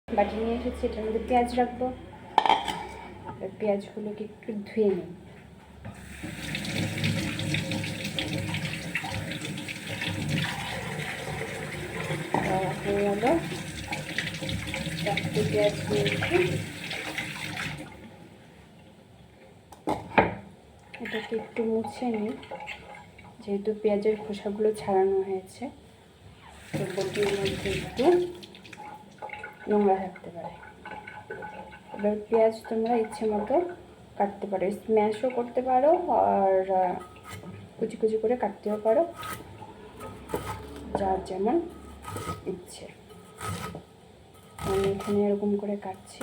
বাটি নিয়ে এসেছি, এটার মধ্যে পেঁয়াজ রাখবো। পেঁয়াজগুলোকে একটু ধুয়ে নিই। হয়ে গেল, চারটে পেঁয়াজ দিয়েছি। এটাকে একটু মুছে নিই, যেহেতু পেঁয়াজের খোসাগুলো ছাড়ানো হয়েছে তো বটির মধ্যে একটু নোংরা থাকতে পারে। এবার পেঁয়াজ তোমরা ইচ্ছে মতো কাটতে পারো, স্ম্যাশও করতে পারো আর কুচি কুচি করে কাটতেও পারো, যার যেমন ইচ্ছে। আমি এখানে এরকম করে কাটছি,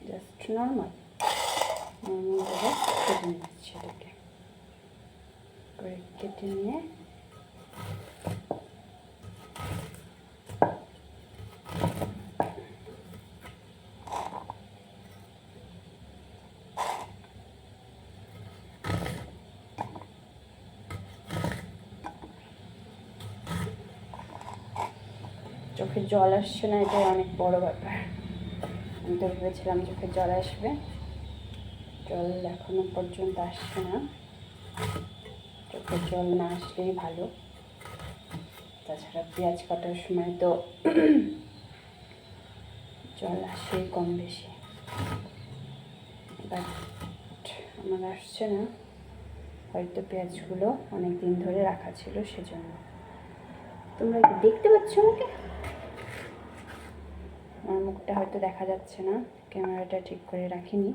জাস্ট নর্মাল নর্মালভাবে কেটে নিচ্ছি। এটাকে করে কেটে নিয়ে চোখে জল আসছে না, এটাই অনেক বড় ব্যাপার। আমি তো ভেবেছিলাম চোখে জল আসবে, জল এখনো পর্যন্ত আসছে না। চোখে জল না আসলেই ভালো। তাছাড়া পেঁয়াজ কাটার সময় তো জল আসেই কম বেশি, বাট আমার আসছে না। হয়তো পেঁয়াজগুলো অনেক দিন ধরে রাখা ছিল সেজন্য। তোমরা কি দেখতে পাচ্ছ আমাকে? আমার মুখটা হয়তো দেখা যাচ্ছে না, ক্যামেরাটা ঠিক করে রাখিনি।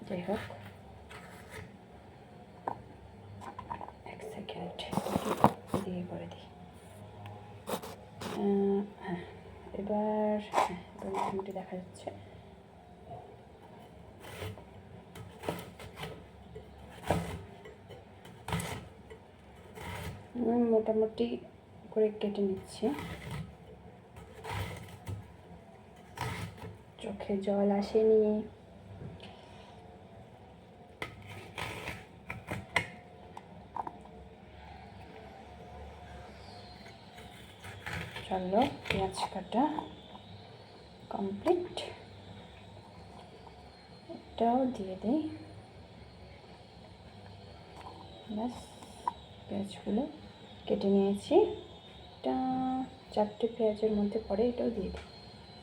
যাই হোক, এক সেকেন্ড দিয়ে করে দিই। হ্যাঁ, এবার মোটামুটি দেখা যাচ্ছে। মোটামুটি করে কেটে নিচ্ছি। চোখে জল আসেনি। চলো, পেঁয়াজ কাটা কমপ্লিট। এটাও দিয়ে দিই। ব্যাস, পেঁয়াজগুলো কেটে নিয়েছি। এটা চারটে পেঁয়াজের মধ্যে পড়ে, এটাও দিয়ে দিই।